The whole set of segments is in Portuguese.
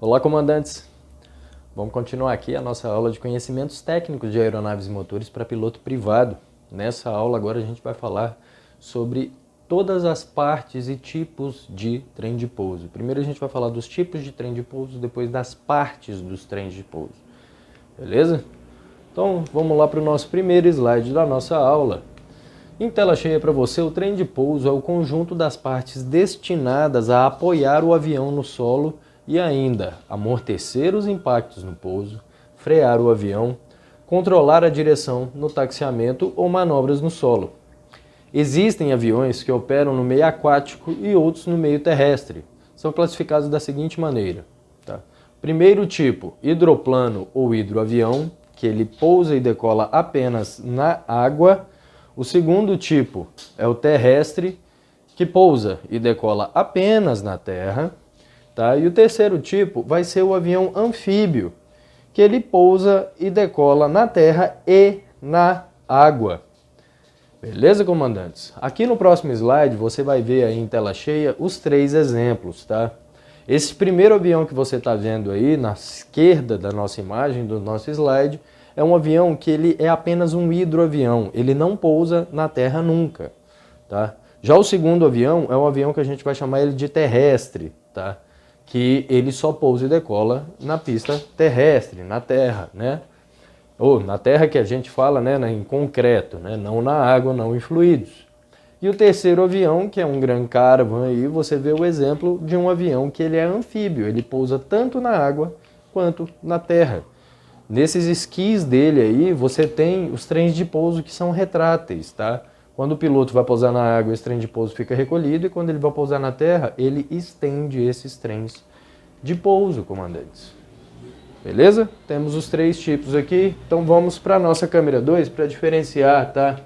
Olá, comandantes! Vamos continuar aqui a nossa aula de conhecimentos técnicos de aeronaves e motores para piloto privado. Nessa aula agora a gente vai falar sobre todas as partes e tipos de trem de pouso. Primeiro a gente vai falar dos tipos de trem de pouso, depois das partes dos trens de pouso. Beleza? Então vamos lá para o nosso primeiro slide da nossa aula. Em tela cheia para você, o trem de pouso é o conjunto das partes destinadas a apoiar o avião no solo e ainda amortecer os impactos no pouso, frear o avião, controlar a direção no taxiamento ou manobras no solo. Existem aviões que operam no meio aquático e outros no meio terrestre. São classificados da seguinte maneira. Tá? Primeiro tipo, hidroplano ou hidroavião, que ele pousa e decola apenas na água. O segundo tipo é o terrestre, que pousa e decola apenas na terra. Tá? E o terceiro tipo vai ser o avião anfíbio, que ele pousa e decola na terra e na água. Beleza, comandantes? Aqui no próximo slide você vai ver aí em tela cheia os três exemplos, tá? Esse primeiro avião que você está vendo aí na esquerda da nossa imagem, do nosso slide, é um avião que ele é apenas um hidroavião, ele não pousa na terra nunca, tá? Já o segundo avião é um avião que a gente vai chamar ele de terrestre, tá? Que ele só pousa e decola na pista terrestre, na terra, né? Ou na terra que a gente fala, né, em concreto, né? Não na água, não em fluidos. E o terceiro avião, que é um Grand Caravan, aí você vê o exemplo de um avião que ele é anfíbio, ele pousa tanto na água quanto na terra. Nesses esquis dele aí, você tem os trens de pouso que são retráteis, tá? Quando o piloto vai pousar na água, esse trem de pouso fica recolhido, e quando ele vai pousar na terra, ele estende esses trens de pouso, comandantes. Beleza? Temos os três tipos aqui, então vamos para a nossa câmera 2 para diferenciar, tá?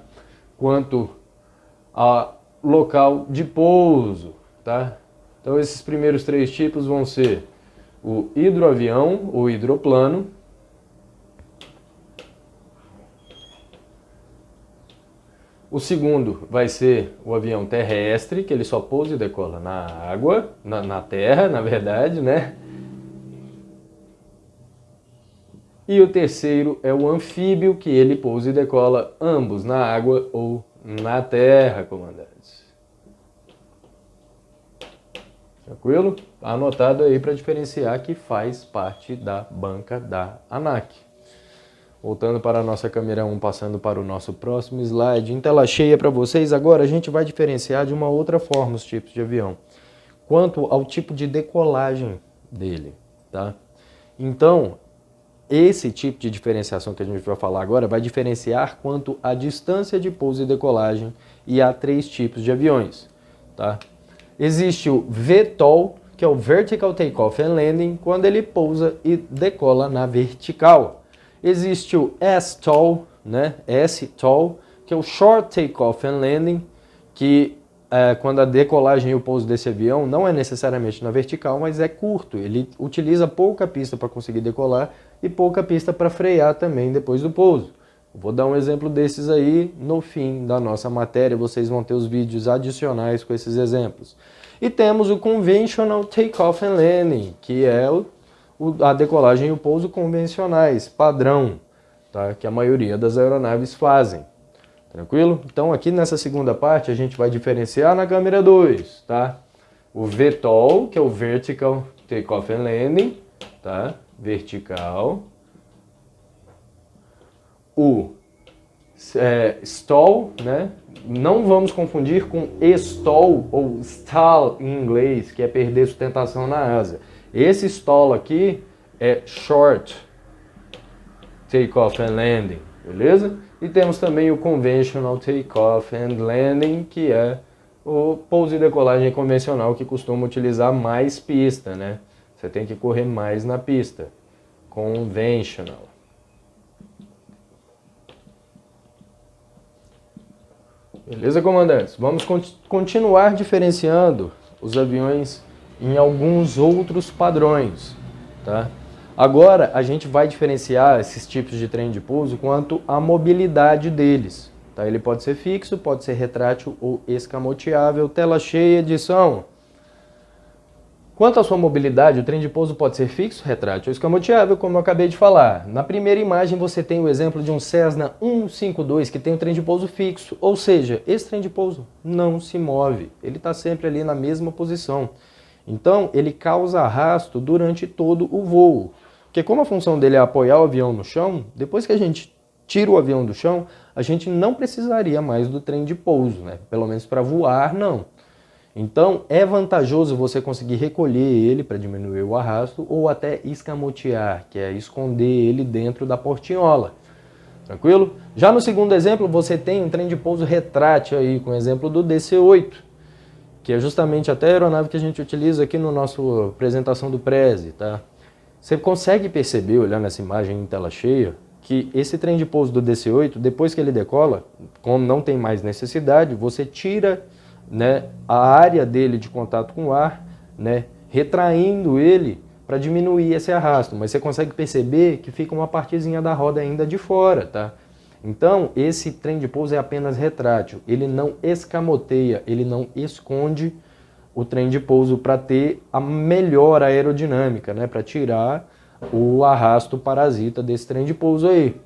Quanto a local de pouso, tá? Então esses primeiros três tipos vão ser o hidroavião, ou hidroplano. O segundo vai ser o avião terrestre, que ele só pousa e decola na água, na terra, na verdade, né? E o terceiro é o anfíbio, que ele pousa e decola ambos na água ou na terra, comandantes. Tranquilo? Anotado aí para diferenciar que faz parte da banca da ANAC. Voltando para a nossa câmera 1, passando para o nosso próximo slide. Em tela cheia para vocês, agora a gente vai diferenciar de uma outra forma os tipos de avião. Quanto ao tipo de decolagem dele, tá? Então, esse tipo de diferenciação que a gente vai falar agora vai diferenciar quanto à distância de pouso e decolagem e há três tipos de aviões, tá? Existe o VTOL, que é o Vertical Takeoff and Landing, quando ele pousa e decola na vertical. Existe o STOL, né? STOL, que é o Short Takeoff and Landing, que quando a decolagem e o pouso desse avião não é necessariamente na vertical, mas é curto. Ele utiliza pouca pista para conseguir decolar e pouca pista para frear também depois do pouso. Vou dar um exemplo desses aí no fim da nossa matéria, vocês vão ter os vídeos adicionais com esses exemplos. E temos o Conventional Takeoff and Landing, que é a decolagem e o pouso convencionais, padrão, tá? Que a maioria das aeronaves fazem. Tranquilo? Então aqui nessa segunda parte a gente vai diferenciar na câmera 2, tá? O VTOL, que é o Vertical Takeoff and Landing, tá? Vertical. O STOL, né? Não vamos confundir com stall ou stall em inglês, que é perder sustentação na asa. Esse stall aqui é Short Takeoff and Landing, beleza? E temos também o Conventional Takeoff and Landing, que é o pouso e decolagem convencional, que costuma utilizar mais pista, né? Você tem que correr mais na pista. Conventional. Beleza, comandantes? Vamos continuar diferenciando os aviões em alguns outros padrões, tá? Agora a gente vai diferenciar esses tipos de trem de pouso quanto à mobilidade deles, tá? Ele pode ser fixo, pode ser retrátil ou escamoteável. Tela cheia, edição. Quanto à sua mobilidade, o trem de pouso pode ser fixo, retrátil ou escamoteável, como eu acabei de falar. Na primeira imagem você tem o exemplo de um Cessna 152 que tem um trem de pouso fixo, ou seja, esse trem de pouso não se move, ele está sempre ali na mesma posição. Então ele causa arrasto durante todo o voo, porque como a função dele é apoiar o avião no chão, depois que a gente tira o avião do chão, a gente não precisaria mais do trem de pouso, né? Pelo menos para voar, não. Então, é vantajoso você conseguir recolher ele para diminuir o arrasto ou até escamotear, que é esconder ele dentro da portinhola. Tranquilo? Já no segundo exemplo, você tem um trem de pouso retrátil aí, com o exemplo do DC-8, que é justamente até a aeronave que a gente utiliza aqui na nossa apresentação do Prezi, tá? Você consegue perceber, olhando essa imagem em tela cheia, que esse trem de pouso do DC-8, depois que ele decola, como não tem mais necessidade, você tira, né, a área dele de contato com o ar, né, retraindo ele para diminuir esse arrasto, mas você consegue perceber que fica uma partezinha da roda ainda de fora, tá? Então, esse trem de pouso é apenas retrátil, ele não escamoteia, ele não esconde o trem de pouso para ter a melhor aerodinâmica, né, para tirar o arrasto parasita desse trem de pouso aí.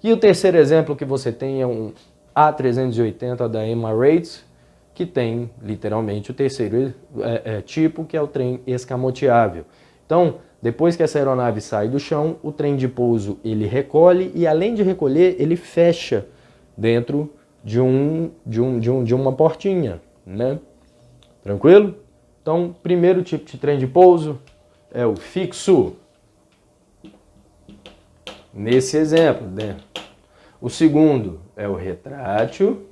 E o terceiro exemplo que você tem é um A380 da Emirates, que tem literalmente o terceiro tipo, que é o trem escamoteável. Então, depois que essa aeronave sai do chão, o trem de pouso ele recolhe e, além de recolher, ele fecha dentro de uma portinha, né? Tranquilo? Então, primeiro tipo de trem de pouso é o fixo, nesse exemplo, né? O segundo é o retrátil.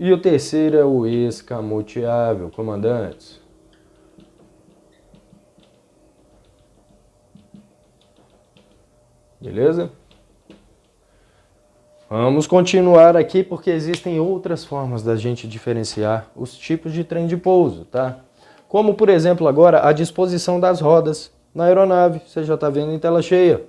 E o terceiro é o escamoteável, comandantes. Beleza? Vamos continuar aqui porque existem outras formas da gente diferenciar os tipos de trem de pouso, tá? Como, por exemplo, agora a disposição das rodas na aeronave, você já está vendo em tela cheia.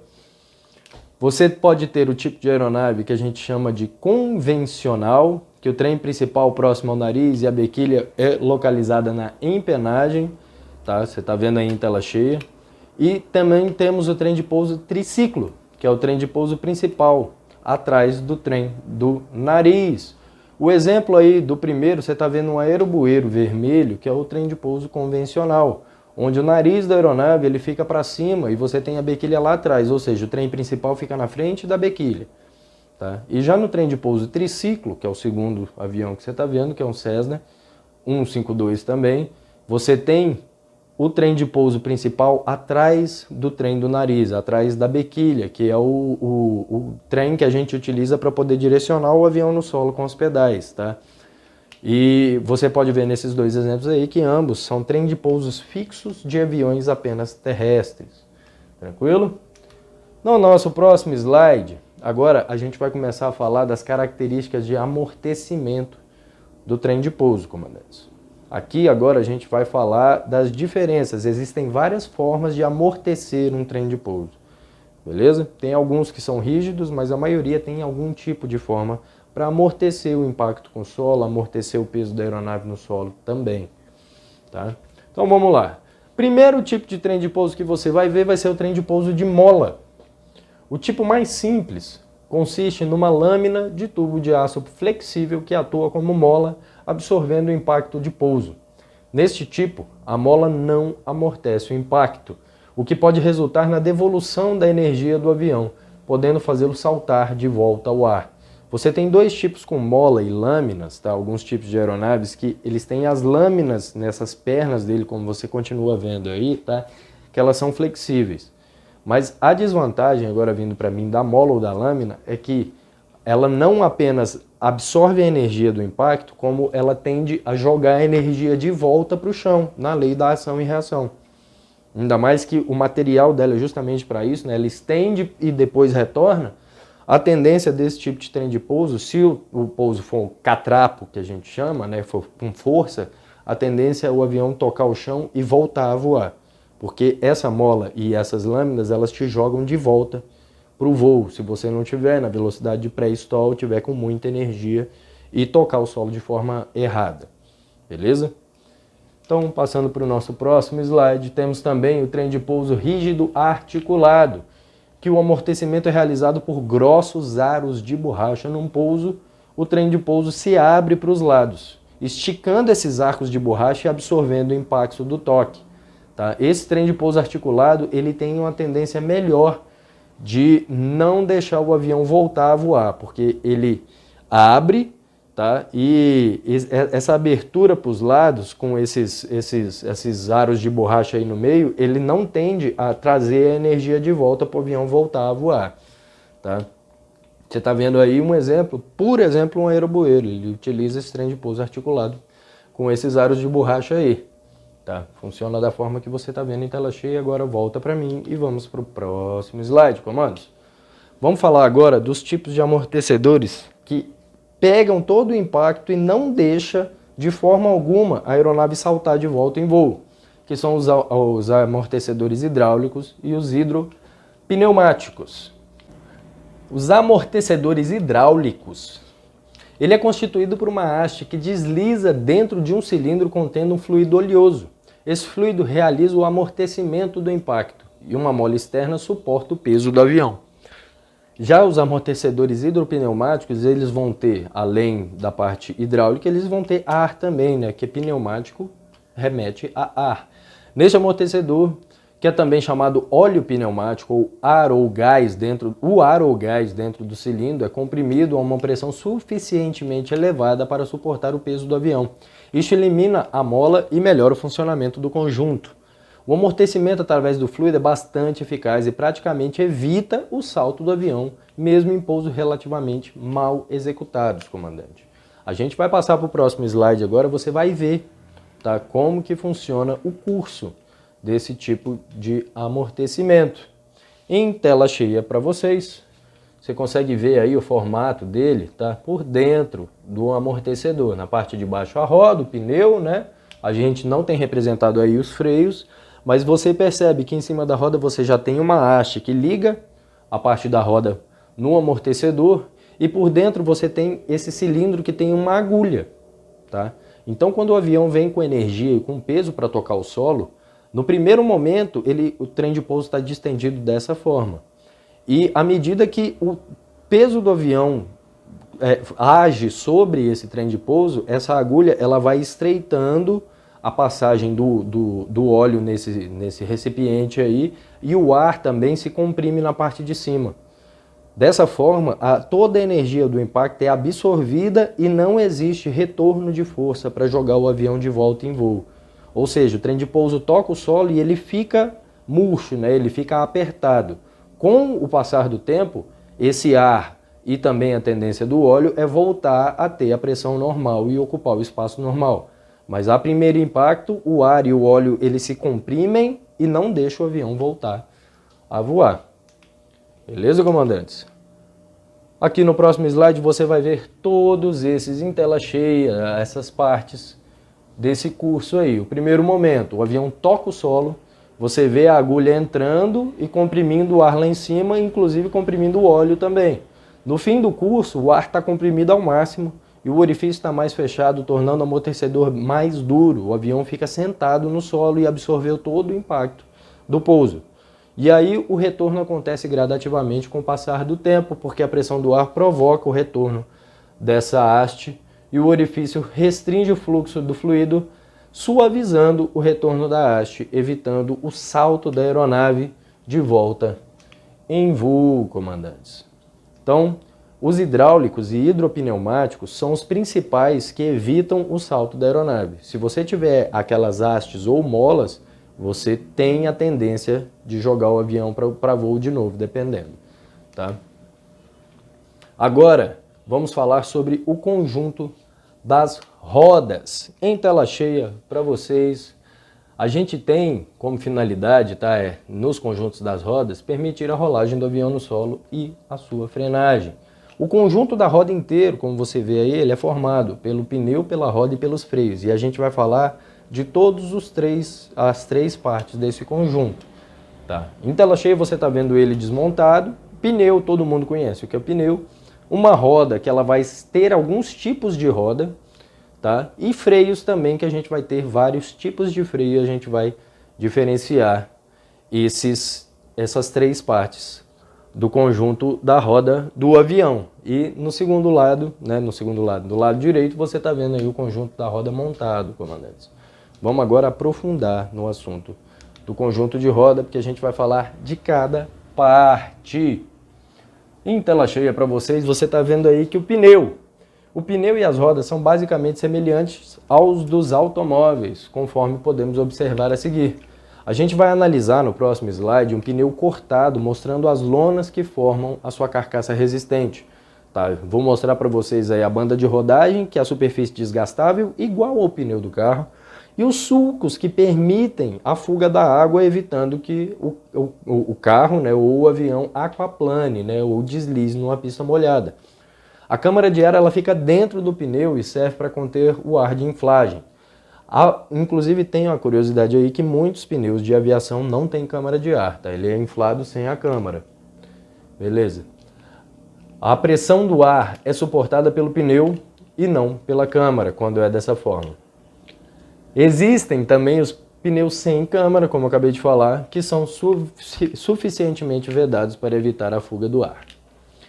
Você pode ter o tipo de aeronave que a gente chama de convencional, que o trem principal próximo ao nariz e a bequilha é localizada na empenagem, tá? Você está vendo aí em tela cheia. E também temos o trem de pouso triciclo, que é o trem de pouso principal, atrás do trem do nariz. O exemplo aí do primeiro, você está vendo um aerobueiro vermelho, que é o trem de pouso convencional, onde o nariz da aeronave ele fica para cima e você tem a bequilha lá atrás, ou seja, o trem principal fica na frente da bequilha. Tá? E já no trem de pouso triciclo, que é o segundo avião que você está vendo, que é um Cessna 152 também, você tem o trem de pouso principal atrás do trem do nariz, atrás da bequilha, que é o trem que a gente utiliza para poder direcionar o avião no solo com os pedais. Tá? E você pode ver nesses dois exemplos aí que ambos são trem de pousos fixos de aviões apenas terrestres. Tranquilo? No nosso próximo slide, agora a gente vai começar a falar das características de amortecimento do trem de pouso, comandantes. Aqui agora a gente vai falar das diferenças. Existem várias formas de amortecer um trem de pouso. Beleza? Tem alguns que são rígidos, mas a maioria tem algum tipo de forma para amortecer o impacto com o solo, amortecer o peso da aeronave no solo também. Tá? Então vamos lá. Primeiro tipo de trem de pouso que você vai ver vai ser o trem de pouso de mola. O tipo mais simples consiste numa lâmina de tubo de aço flexível que atua como mola, absorvendo o impacto de pouso. Neste tipo, a mola não amortece o impacto, o que pode resultar na devolução da energia do avião, podendo fazê-lo saltar de volta ao ar. Você tem dois tipos com mola e lâminas, tá? Alguns tipos de aeronaves que eles têm as lâminas nessas pernas dele, como você continua vendo aí, tá? Que elas são flexíveis. Mas a desvantagem, agora vindo para mim, da mola ou da lâmina, é que ela não apenas absorve a energia do impacto, como ela tende a jogar a energia de volta para o chão, na lei da ação e reação. Ainda mais que o material dela é justamente para isso, né? Ela estende e depois retorna. A tendência desse tipo de trem de pouso, se o pouso for um catrapo, que a gente chama, né? For com força, a tendência é o avião tocar o chão e voltar a voar. Porque essa mola e essas lâminas, elas te jogam de volta para o voo. Se você não tiver na velocidade de pré-stall, tiver com muita energia e tocar o solo de forma errada, beleza? Então, passando para o nosso próximo slide, temos também o trem de pouso rígido articulado, que o amortecimento é realizado por grossos aros de borracha. Num pouso, o trem de pouso se abre para os lados, esticando esses arcos de borracha e absorvendo o impacto do toque. Tá? Esse trem de pouso articulado ele tem uma tendência melhor de não deixar o avião voltar a voar, porque ele abre, tá? E essa abertura para os lados, com esses aros de borracha aí no meio, ele não tende a trazer a energia de volta para o avião voltar a voar. Tá? Você está vendo aí um exemplo, por exemplo, um aerobueiro. Ele utiliza esse trem de pouso articulado com esses aros de borracha aí. Tá? Funciona da forma que você está vendo em tela cheia. Agora volta para mim e vamos para o próximo slide, comandos. Vamos falar agora dos tipos de amortecedores que pegam todo o impacto e não deixa de forma alguma a aeronave saltar de volta em voo, que são os amortecedores hidráulicos e os hidropneumáticos. Os amortecedores hidráulicos, ele é constituído por uma haste que desliza dentro de um cilindro contendo um fluido oleoso. Esse fluido realiza o amortecimento do impacto e uma mola externa suporta o peso do avião. Já os amortecedores hidropneumáticos, eles vão ter, além da parte hidráulica, eles vão ter ar também, né? Que pneumático remete a ar. Neste amortecedor, que é também chamado óleo pneumático ou ar ou gás dentro do cilindro, é comprimido a uma pressão suficientemente elevada para suportar o peso do avião. Isso elimina a mola e melhora o funcionamento do conjunto. O amortecimento através do fluido é bastante eficaz e praticamente evita o salto do avião, mesmo em pousos relativamente mal executados, comandante. A gente vai passar para o próximo slide agora, você vai ver, tá, como que funciona o curso desse tipo de amortecimento. Em tela cheia para vocês, você consegue ver aí o formato dele, tá, por dentro do amortecedor. Na parte de baixo a roda, o pneu, né? A gente não tem representado aí os freios, mas você percebe que em cima da roda você já tem uma haste que liga a parte da roda no amortecedor e por dentro você tem esse cilindro que tem uma agulha, tá? Então quando o avião vem com energia e com peso para tocar o solo, no primeiro momento o trem de pouso está distendido dessa forma. E à medida que o peso do avião age sobre esse trem de pouso, essa agulha ela vai estreitando a passagem do óleo nesse recipiente aí, e o ar também se comprime na parte de cima. Dessa forma, toda a energia do impacto é absorvida e não existe retorno de força para jogar o avião de volta em voo. Ou seja, o trem de pouso toca o solo e ele fica murcho, né? Ele fica apertado. Com o passar do tempo, esse ar e também a tendência do óleo é voltar a ter a pressão normal e ocupar o espaço normal. Mas a primeiro impacto, o ar e o óleo eles se comprimem e não deixam o avião voltar a voar. Beleza, comandantes? Aqui no próximo slide você vai ver todos esses em tela cheia, essas partes desse curso aí. O primeiro momento, o avião toca o solo, você vê a agulha entrando e comprimindo o ar lá em cima, inclusive comprimindo o óleo também. No fim do curso, o ar está comprimido ao máximo e o orifício está mais fechado, tornando o amortecedor mais duro. O avião fica sentado no solo e absorveu todo o impacto do pouso. E aí o retorno acontece gradativamente com o passar do tempo, porque a pressão do ar provoca o retorno dessa haste e o orifício restringe o fluxo do fluido, suavizando o retorno da haste, evitando o salto da aeronave de volta em voo, comandantes. Então, os hidráulicos e hidropneumáticos são os principais que evitam o salto da aeronave. Se você tiver aquelas hastes ou molas, você tem a tendência de jogar o avião para voo de novo, dependendo. Tá? Agora, vamos falar sobre o conjunto das rodas. Em tela cheia para vocês, a gente tem como finalidade, tá, nos conjuntos das rodas, permitir a rolagem do avião no solo e a sua frenagem. O conjunto da roda inteiro, como você vê aí, ele é formado pelo pneu, pela roda e pelos freios. E a gente vai falar de todos as três partes desse conjunto. Tá? Em tela cheia você está vendo ele desmontado. Pneu, todo mundo conhece o que é pneu. uma roda que ela vai ter alguns tipos de roda, tá? E freios também, que a gente vai ter vários tipos de freio, a gente vai diferenciar essas três partes do conjunto da roda do avião. E no segundo lado, do lado direito, você está vendo aí o conjunto da roda montado, comandantes. Vamos agora aprofundar no assunto do conjunto de roda, porque a gente vai falar de cada parte. Em tela cheia para vocês, você está vendo aí que o pneu e as rodas são basicamente semelhantes aos dos automóveis, conforme podemos observar a seguir. A gente vai analisar no próximo slide um pneu cortado, mostrando as lonas que formam a sua carcaça resistente. Tá? Vou mostrar para vocês aí a banda de rodagem, que é a superfície desgastável, igual ao pneu do carro, e os sulcos que permitem a fuga da água, evitando que o carro, né, ou o avião aquaplane, né, ou deslize numa pista molhada. A câmara de ar ela fica dentro do pneu e serve para conter o ar de inflagem. Inclusive tem uma curiosidade aí que muitos pneus de aviação não tem câmara de ar, tá? Ele é inflado sem a câmara. Beleza? A pressão do ar é suportada pelo pneu e não pela câmara, quando é dessa forma. Existem também os pneus sem câmara, como eu acabei de falar, que são suficientemente vedados para evitar a fuga do ar.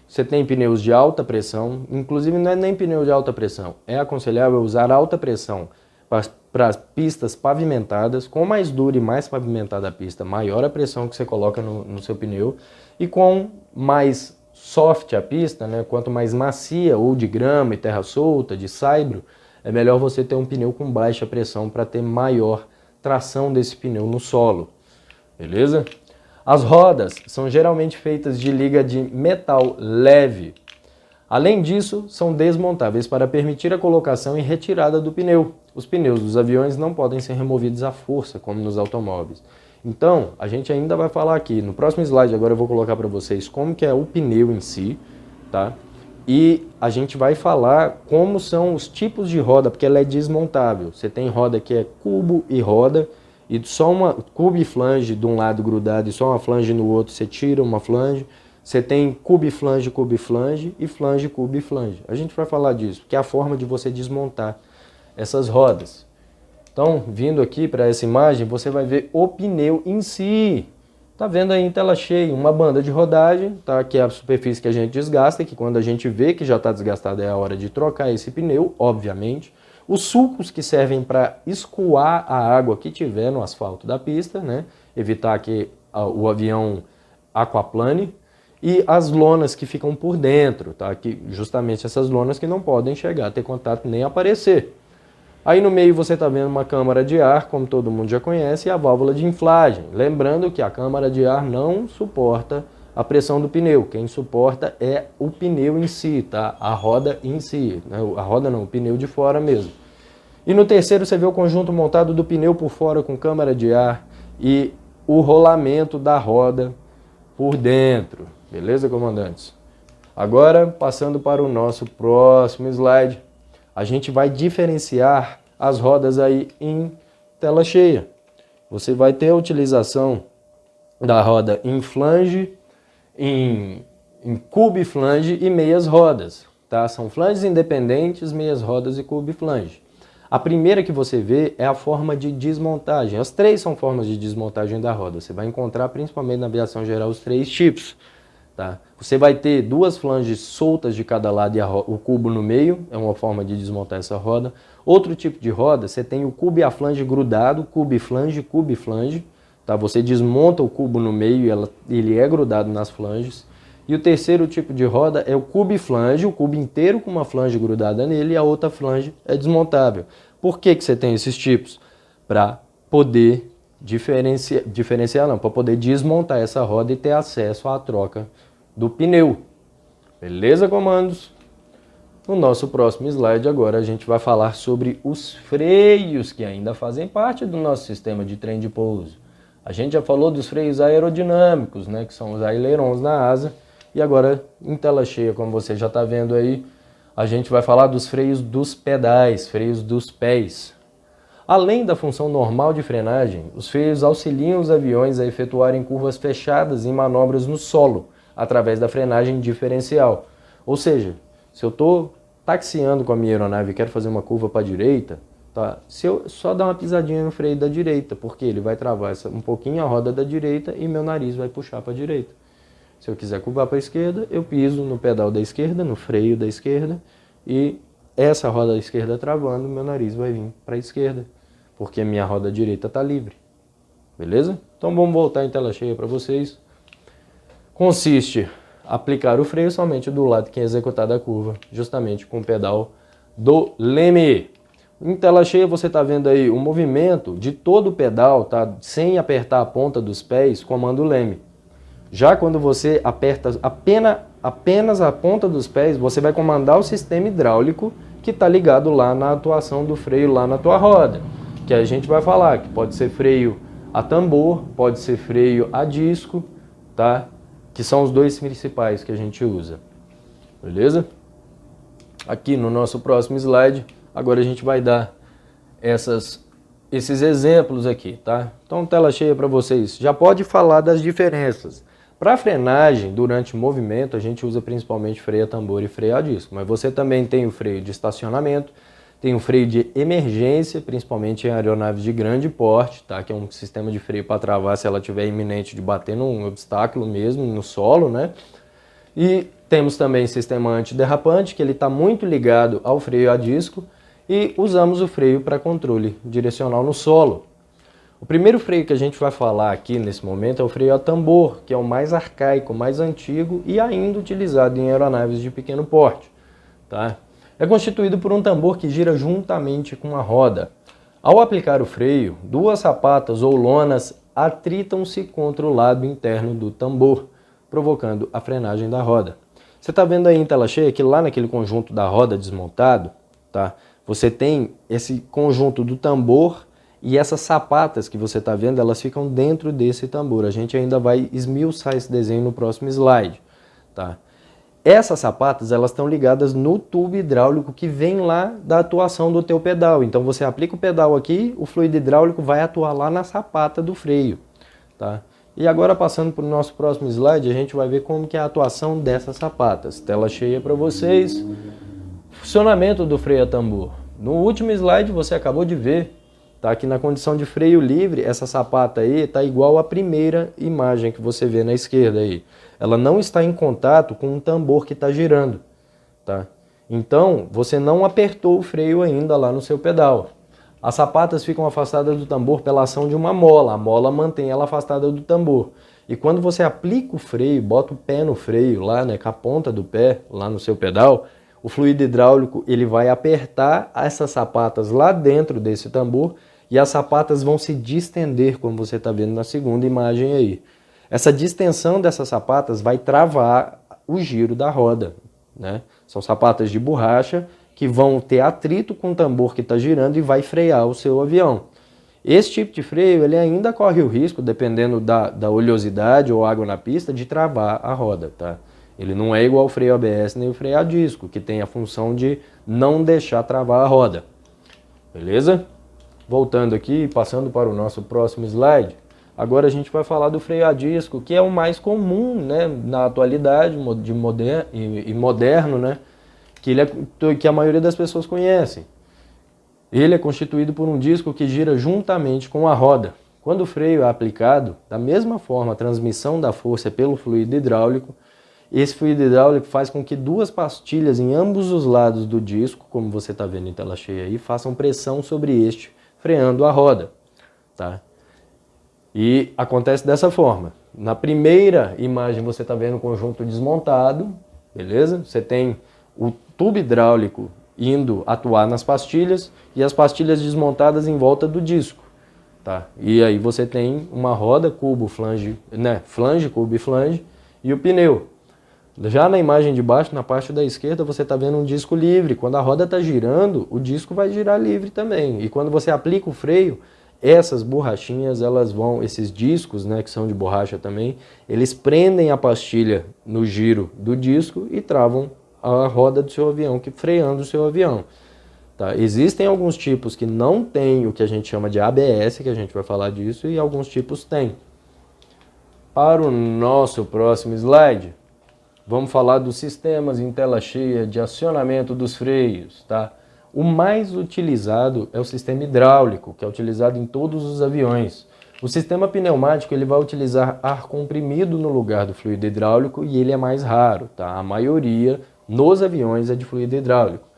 Você tem pneus de alta pressão, inclusive não é nem pneu de alta pressão, é aconselhável usar alta pressão para pistas pavimentadas. Com mais dura e mais pavimentada a pista, maior a pressão que você coloca no seu pneu, e com mais soft a pista, né, quanto mais macia, ou de grama e terra solta, de saibro, é melhor você ter um pneu com baixa pressão para ter maior tração desse pneu no solo. Beleza? As rodas são geralmente feitas de liga de metal leve. Além disso, são desmontáveis para permitir a colocação e retirada do pneu. Os pneus dos aviões não podem ser removidos à força, como nos automóveis. Então, a gente ainda vai falar aqui, no próximo slide, agora eu vou colocar para vocês como que é o pneu em si, tá? E a gente vai falar como são os tipos de roda, porque ela é desmontável. Você tem roda que é cubo e roda, e só uma cubo e flange de um lado grudado e só uma flange no outro, você tira uma flange. Você tem cubo e flange e flange, cubo e flange. A gente vai falar disso, que é a forma de você desmontar essas rodas. Então, vindo aqui para essa imagem, você vai ver o pneu em si. Tá vendo aí em tela cheia uma banda de rodagem, tá? Que é a superfície que a gente desgasta, que quando a gente vê que já está desgastado é a hora de trocar esse pneu, obviamente. Os sulcos que servem para escoar a água que tiver no asfalto da pista, né? Evitar que o avião aquaplane. E as lonas que ficam por dentro, tá? Que justamente essas lonas que não podem chegar a ter contato nem aparecer. Aí no meio você está vendo uma câmara de ar, como todo mundo já conhece, e a válvula de inflagem. Lembrando que a câmara de ar não suporta a pressão do pneu. Quem suporta é o pneu em si, tá? A roda em si, né? A roda não, o pneu de fora mesmo. E no terceiro você vê o conjunto montado do pneu por fora com câmara de ar e o rolamento da roda por dentro. Beleza, comandantes? Agora, passando para o nosso próximo slide, a gente vai diferenciar as rodas aí em tela cheia. Você vai ter a utilização da roda em flange, em cubo e flange e meias rodas. Tá? São flanges independentes, meias rodas e cubo e flange. A primeira que você vê é a forma de desmontagem. As três são formas de desmontagem da roda. Você vai encontrar principalmente na aviação geral os três tipos. Tá? Você vai ter duas flanges soltas de cada lado e o cubo no meio, é uma forma de desmontar essa roda. Outro tipo de roda, você tem o cubo e a flange grudado, cubo e flange. Tá? Você desmonta o cubo no meio e ele é grudado nas flanges. E o terceiro tipo de roda é o cubo e flange, o cubo inteiro com uma flange grudada nele e a outra flange é desmontável. Por que você tem esses tipos? Para poder para poder desmontar essa roda e ter acesso à troca do pneu. Beleza, comandos? No nosso próximo slide agora a gente vai falar sobre os freios que ainda fazem parte do nosso sistema de trem de pouso. A gente já falou dos freios aerodinâmicos, né, que são os ailerons na asa, e agora em tela cheia, como você já está vendo aí, a gente vai falar dos freios dos pedais, freios dos pés. Além da função normal de frenagem, os freios auxiliam os aviões a efetuarem curvas fechadas em manobras no solo, através da frenagem diferencial. Ou seja, se eu estou taxiando com a minha aeronave e quero fazer uma curva para a direita, tá? Se eu só dar uma pisadinha no freio da direita, porque ele vai travar um pouquinho a roda da direita e meu nariz vai puxar para a direita. Se eu quiser curvar para a esquerda, eu piso no pedal da esquerda, no freio da esquerda, e essa roda da esquerda travando, meu nariz vai vir para a esquerda, porque a minha roda direita está livre. Beleza? Então vamos voltar em tela cheia para vocês. Consiste aplicar o freio somente do lado que é executado a curva, justamente com o pedal do leme. Em tela cheia você está vendo aí o movimento de todo o pedal, tá? Sem apertar a ponta dos pés, comando leme. Já quando você aperta apenas a ponta dos pés, você vai comandar o sistema hidráulico que está ligado lá na atuação do freio lá na tua roda. Que a gente vai falar que pode ser freio a tambor, pode ser freio a disco, tá? Que são os dois principais que a gente usa. Beleza? Aqui no nosso próximo slide, agora a gente vai dar esses exemplos aqui, tá? Então, tela cheia para vocês. Já pode falar das diferenças. Para frenagem, durante o movimento, a gente usa principalmente freio a tambor e freio a disco. Mas você também tem o freio de estacionamento, tem o freio de emergência, principalmente em aeronaves de grande porte, tá? Que é um sistema de freio para travar se ela estiver iminente de bater num obstáculo mesmo, no solo, né? E temos também sistema antiderrapante, que ele está muito ligado ao freio a disco, e usamos o freio para controle direcional no solo. O primeiro freio que a gente vai falar aqui nesse momento é o freio a tambor, que é o mais arcaico, mais antigo e ainda utilizado em aeronaves de pequeno porte, tá? É constituído por um tambor que gira juntamente com a roda. Ao aplicar o freio, duas sapatas ou lonas atritam-se contra o lado interno do tambor, provocando a frenagem da roda. Você está vendo aí em tela cheia que lá naquele conjunto da roda desmontado, tá? Você tem esse conjunto do tambor e essas sapatas que você está vendo, elas ficam dentro desse tambor. A gente ainda vai esmiuçar esse desenho no próximo slide, tá? Essas sapatas, elas estão ligadas no tubo hidráulico que vem lá da atuação do teu pedal. Então você aplica o pedal aqui, o fluido hidráulico vai atuar lá na sapata do freio, tá? E agora passando para o nosso próximo slide, a gente vai ver como que é a atuação dessas sapatas. Tela cheia para vocês. Funcionamento do freio a tambor. No último slide você acabou de ver, tá? Que na condição de freio livre, essa sapata aí está igual à primeira imagem que você vê na esquerda aí. Ela não está em contato com um tambor que está girando, tá? Então, você não apertou o freio ainda lá no seu pedal. As sapatas ficam afastadas do tambor pela ação de uma mola. A mola mantém ela afastada do tambor. E quando você aplica o freio, bota o pé no freio lá, né, com a ponta do pé lá no seu pedal, o fluido hidráulico ele vai apertar essas sapatas lá dentro desse tambor e as sapatas vão se distender, como você está vendo na segunda imagem aí. Essa distensão dessas sapatas vai travar o giro da roda, né? São sapatas de borracha que vão ter atrito com o tambor que está girando e vai frear o seu avião. Esse tipo de freio ele ainda corre o risco, dependendo da oleosidade ou água na pista, de travar a roda, tá? Ele não é igual ao freio ABS nem o freio a disco, que tem a função de não deixar travar a roda. Beleza? Voltando aqui, passando para o nosso próximo slide, agora a gente vai falar do freio a disco, que é o mais comum, né, na atualidade moderno, né, que a maioria das pessoas conhecem. Ele é constituído por um disco que gira juntamente com a roda. Quando o freio é aplicado, da mesma forma a transmissão da força é pelo fluido hidráulico, esse fluido hidráulico faz com que duas pastilhas em ambos os lados do disco, como você está vendo em tela cheia aí, façam pressão sobre este, freando a roda, tá? E acontece dessa forma. Na primeira imagem você está vendo o conjunto desmontado, beleza? Você tem o tubo hidráulico indo atuar nas pastilhas e as pastilhas desmontadas em volta do disco, tá? E aí você tem uma roda, cubo, flange, né? Flange, cubo e flange e o pneu. Já na imagem de baixo, na parte da esquerda, você está vendo um disco livre. Quando a roda está girando, o disco vai girar livre também. E quando você aplica o freio, essas borrachinhas, elas vão, esses discos, né, que são de borracha também, eles prendem a pastilha no giro do disco e travam a roda do seu avião, freando o seu avião. Tá? Existem alguns tipos que não têm o que a gente chama de ABS, que a gente vai falar disso, e alguns tipos têm. Para o nosso próximo slide, Vamos falar dos sistemas em tela cheia de acionamento dos freios, tá? O mais utilizado é o sistema hidráulico, que é utilizado em todos os aviões. O sistema pneumático ele vai utilizar ar comprimido no lugar do fluido hidráulico e ele é mais raro, tá? A maioria nos aviões é de fluido hidráulico.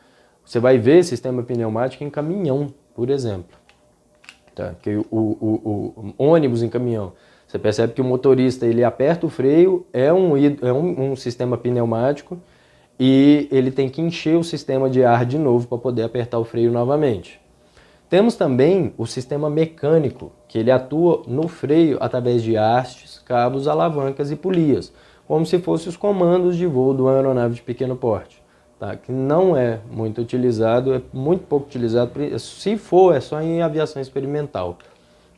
Você vai ver sistema pneumático em caminhão, por exemplo. Tá? Que o ônibus em caminhão, você percebe que o motorista ele aperta o freio, é um sistema pneumático e ele tem que encher o sistema de ar de novo para poder apertar o freio novamente. Temos também o sistema mecânico, que ele atua no freio através de hastes, cabos, alavancas e polias, como se fossem os comandos de voo de uma aeronave de pequeno porte. Tá? Que não é muito utilizado, é muito pouco utilizado, se for é só em aviação experimental,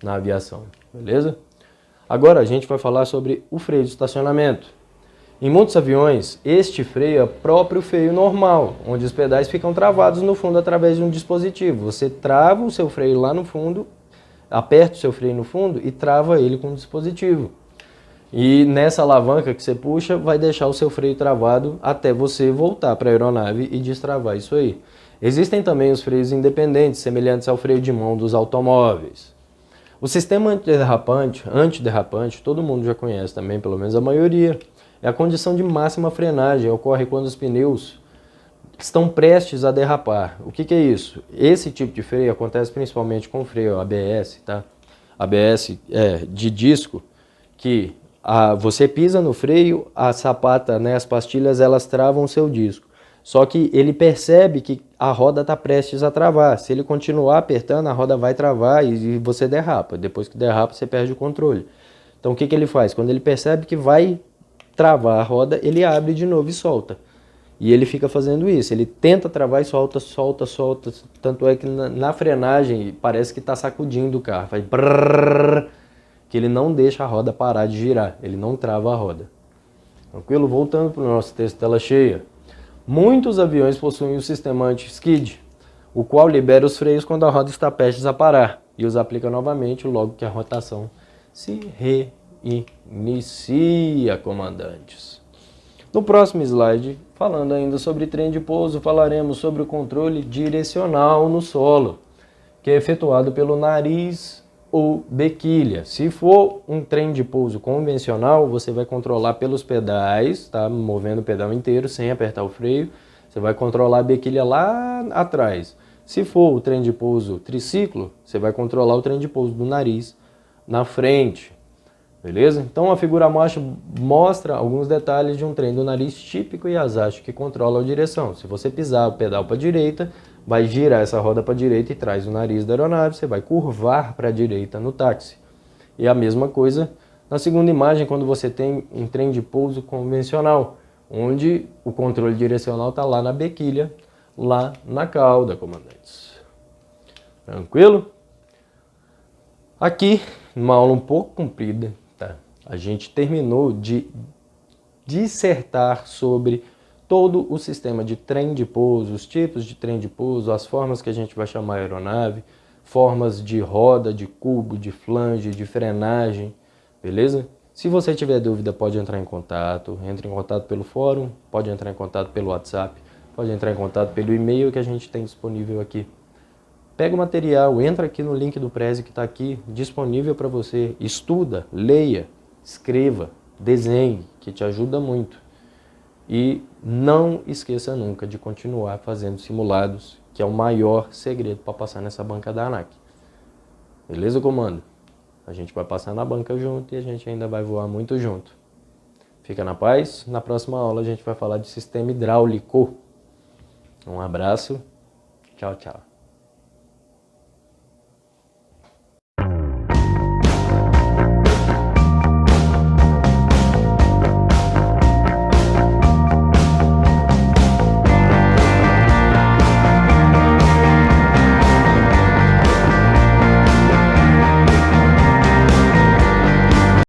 na aviação, beleza? Agora a gente vai falar sobre o freio de estacionamento. Em muitos aviões, este freio é o próprio freio normal, onde os pedais ficam travados no fundo através de um dispositivo. Você trava o seu freio lá no fundo, aperta o seu freio no fundo e trava ele com um dispositivo. E nessa alavanca que você puxa, vai deixar o seu freio travado até você voltar para a aeronave e destravar isso aí. Existem também os freios independentes, semelhantes ao freio de mão dos automóveis. O sistema antiderrapante, todo mundo já conhece também, pelo menos a maioria. É a condição de máxima frenagem, ocorre quando os pneus estão prestes a derrapar. O que é isso? Esse tipo de freio acontece principalmente com o freio ABS, tá? ABS é de disco, que você pisa no freio, a sapata, né, as pastilhas, elas travam o seu disco. Só que ele percebe que a roda está prestes a travar. Se ele continuar apertando, a roda vai travar e você derrapa. Depois que derrapa, você perde o controle. Então o que ele faz? Quando ele percebe que vai travar a roda, ele abre de novo e solta. E ele fica fazendo isso. Ele tenta travar e solta, solta, solta. Tanto é que na frenagem parece que está sacudindo o carro. Faz brrr, que ele não deixa a roda parar de girar, ele não trava a roda. Tranquilo? Voltando para o nosso texto tela cheia. Muitos aviões possuem o sistema anti-skid, o qual libera os freios quando a roda está prestes a parar e os aplica novamente logo que a rotação se reinicia, comandantes. No próximo slide, falando ainda sobre trem de pouso, falaremos sobre o controle direcional no solo, que é efetuado pelo nariz ou bequilha. Se for um trem de pouso convencional, você vai controlar pelos pedais, tá? Movendo o pedal inteiro sem apertar o freio. Você vai controlar a bequilha lá atrás. Se for o trem de pouso triciclo, você vai controlar o trem de pouso do nariz na frente. Beleza? Então a figura abaixo mostra alguns detalhes de um trem do nariz típico e asástico que controla a direção. Se você pisar o pedal para a direita, vai girar essa roda para a direita e traz o nariz da aeronave, você vai curvar para a direita no táxi. E a mesma coisa na segunda imagem, quando você tem um trem de pouso convencional, onde o controle direcional está lá na bequilha, lá na cauda, comandantes. Tranquilo? Aqui, uma aula um pouco comprida, tá? A gente terminou de dissertar sobre todo o sistema de trem de pouso, os tipos de trem de pouso, as formas que a gente vai chamar a aeronave, formas de roda, de cubo, de flange, de frenagem, beleza? Se você tiver dúvida, pode entrar em contato, entre em contato pelo fórum, pode entrar em contato pelo WhatsApp, pode entrar em contato pelo e-mail que a gente tem disponível aqui. Pega o material, entra aqui no link do Prezi que está aqui disponível para você, estuda, leia, escreva, desenhe, que te ajuda muito. E não esqueça nunca de continuar fazendo simulados, que é o maior segredo para passar nessa banca da ANAC. Beleza, comando? A gente vai passar na banca junto e a gente ainda vai voar muito junto. Fica na paz. Na próxima aula a gente vai falar de sistema hidráulico. Um abraço. Tchau, tchau.